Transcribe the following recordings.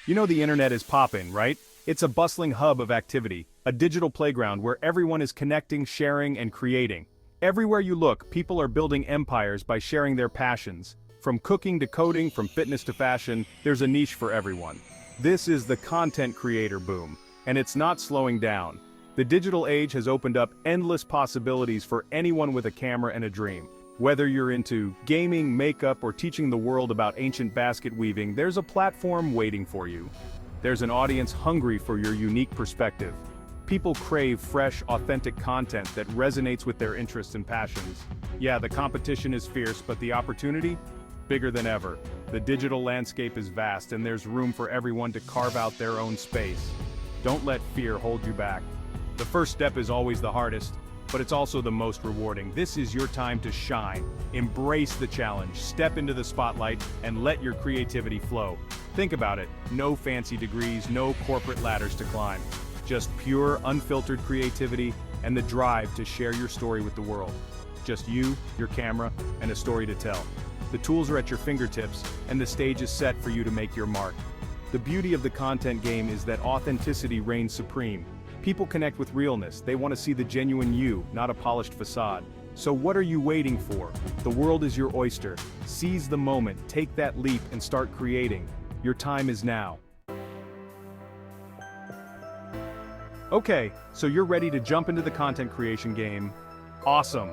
You know the internet is poppin', right? It's a bustling hub of activity, a digital playground where everyone is connecting, sharing, and creating. Everywhere you look, people are building empires by sharing their passions. From cooking to coding, from fitness to fashion, there's a niche for everyone. This is the content creator boom, and it's not slowing down. The digital age has opened up endless possibilities for anyone with a camera and a dream. Whether you're into gaming, makeup, or teaching the world about ancient basket weaving, there's a platform waiting for you. There's an audience hungry for your unique perspective. People crave fresh, authentic content that resonates with their interests and passions. Yeah, the competition is fierce, but the opportunity? Bigger than ever. The digital landscape is vast, and there's room for everyone to carve out their own space. Don't let fear hold you back. The first step is always the hardest, but it's also the most rewarding. This is your time to shine. Embrace the challenge, step into the spotlight, and let your creativity flow. Think about it, no fancy degrees, no corporate ladders to climb. Just pure, unfiltered creativity and the drive to share your story with the world. Just you, your camera, and a story to tell. The tools are at your fingertips, and the stage is set for you to make your mark. The beauty of the content game is that authenticity reigns supreme. People connect with realness. They want to see the genuine you, not a polished facade. So what are you waiting for? The world is your oyster. Seize the moment, take that leap, and start creating. Your time is now. Okay, so you're ready to jump into the content creation game. Awesome.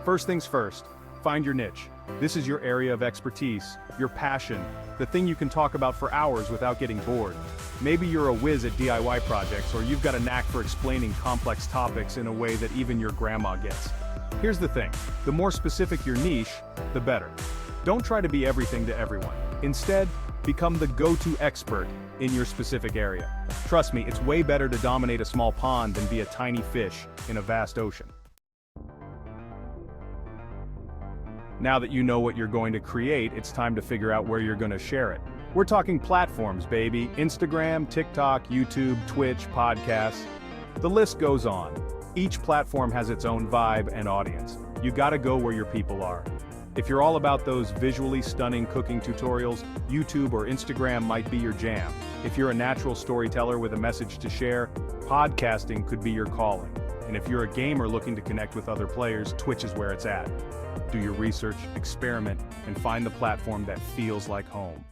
First things first, find your niche. This is your area of expertise, your passion, the thing you can talk about for hours without getting bored. Maybe you're a whiz at DIY projects, or you've got a knack for explaining complex topics in a way that even your grandma gets. Here's the thing, the more specific your niche, the better. Don't try to be everything to everyone. Instead, become the go-to expert in your specific area. Trust me, it's way better to dominate a small pond than be a tiny fish in a vast ocean. Now that you know what you're going to create, it's time to figure out where you're going to share it. We're talking platforms, baby. Instagram, TikTok, YouTube, Twitch, podcasts. The list goes on. Each platform has its own vibe and audience. You gotta go where your people are. If you're all about those visually stunning cooking tutorials, YouTube or Instagram might be your jam. If you're a natural storyteller with a message to share, podcasting could be your calling. And if you're a gamer looking to connect with other players, Twitch is where it's at. Do your research, experiment, and find the platform that feels like home.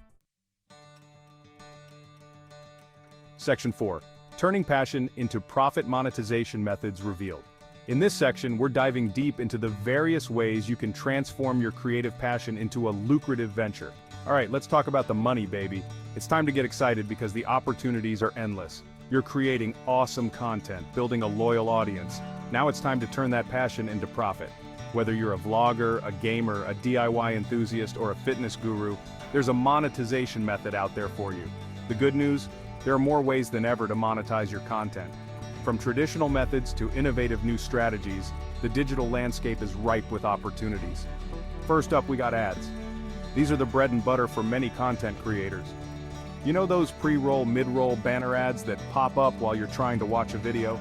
Section 4. Turning passion into profit monetization methods revealed. In this section, we're diving deep into the various ways you can transform your creative passion into a lucrative venture. Alright, let's talk about the money, baby. It's time to get excited because the opportunities are endless. You're creating awesome content, building a loyal audience. Now it's time to turn that passion into profit. Whether you're a vlogger, a gamer, a DIY enthusiast, or a fitness guru, there's a monetization method out there for you. The good news? There are more ways than ever to monetize your content. From traditional methods to innovative new strategies, the digital landscape is ripe with opportunities. First up, we got ads. These are the bread and butter for many content creators. You know those pre-roll, mid-roll banner ads that pop up while you're trying to watch a video?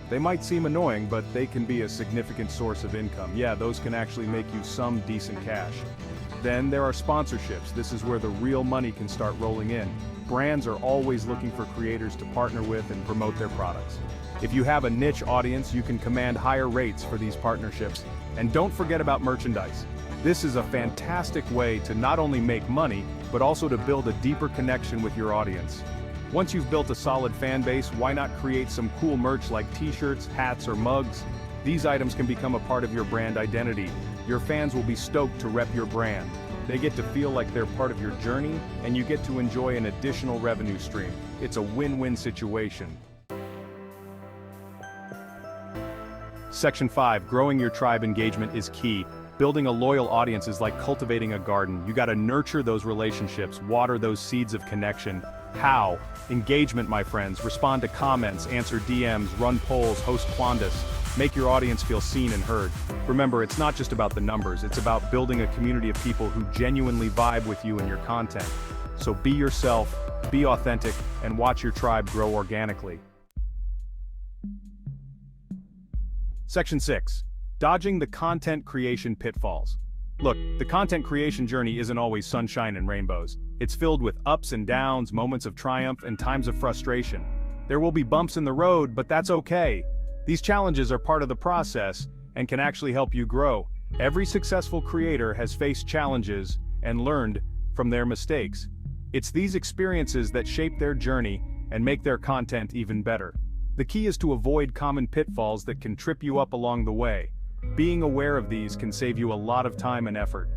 They might seem annoying, but they can be a significant source of income. Yeah, those can actually make you some decent cash. Then there are sponsorships. This is where the real money can start rolling in. Brands are always looking for creators to partner with and promote their products. If you have a niche audience, you can command higher rates for these partnerships. And don't forget about merchandise. This is a fantastic way to not only make money, but also to build a deeper connection with your audience. Once you've built a solid fan base, why not create some cool merch like t-shirts, hats, or mugs? These items can become a part of your brand identity. Your fans will be stoked to rep your brand. They get to feel like they're part of your journey, and you get to enjoy an additional revenue stream. It's a win-win situation. Section 5. Growing your tribe engagement is key. Building a loyal audience is like cultivating a garden. You gotta nurture those relationships, water those seeds of connection. How? Engagement, my friends. Respond to comments, answer DMs, run polls, host Quandas. Make your audience feel seen and heard. Remember, it's not just about the numbers, it's about building a community of people who genuinely vibe with you and your content. So be yourself, be authentic, and watch your tribe grow organically. Section 6. Dodging the content creation pitfalls. Look, the content creation journey isn't always sunshine and rainbows. It's filled with ups and downs, moments of triumph, and times of frustration. There will be bumps in the road, but that's okay. These challenges are part of the process and can actually help you grow. Every successful creator has faced challenges and learned from their mistakes. It's these experiences that shape their journey and make their content even better. The key is to avoid common pitfalls that can trip you up along the way. Being aware of these can save you a lot of time and effort.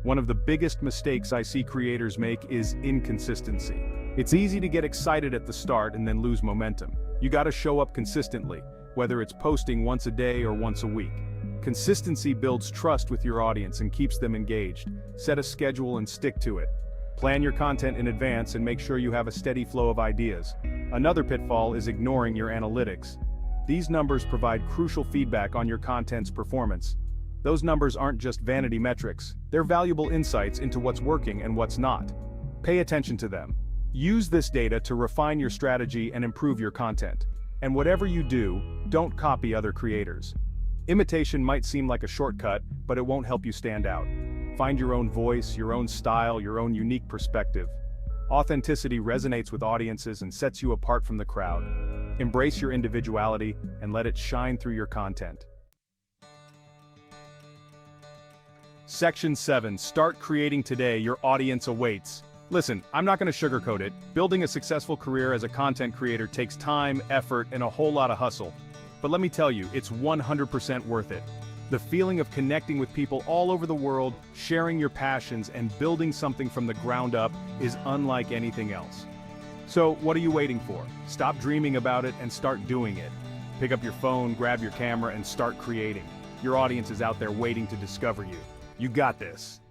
One of the biggest mistakes I see creators make is inconsistency. It's easy to get excited at the start and then lose momentum. You gotta show up consistently, whether it's posting once a day or once a week. Consistency builds trust with your audience and keeps them engaged. Set a schedule and stick to it. Plan your content in advance and make sure you have a steady flow of ideas. Another pitfall is ignoring your analytics. These numbers provide crucial feedback on your content's performance. Those numbers aren't just vanity metrics, they're valuable insights into what's working and what's not. Pay attention to them. Use this data to refine your strategy and improve your content. And whatever you do, don't copy other creators. Imitation might seem like a shortcut, but it won't help you stand out. Find your own voice, your own style, your own unique perspective. Authenticity resonates with audiences and sets you apart from the crowd. Embrace your individuality and let it shine through your content. Section 7. Start creating today. Your audience awaits. Listen, I'm not going to sugarcoat it. Building a successful career as a content creator takes time, effort, and a whole lot of hustle. But let me tell you, it's 100% worth it. The feeling of connecting with people all over the world, sharing your passions, and building something from the ground up is unlike anything else. So, what are you waiting for? Stop dreaming about it and start doing it. Pick up your phone, grab your camera, and start creating. Your audience is out there waiting to discover you. You got this.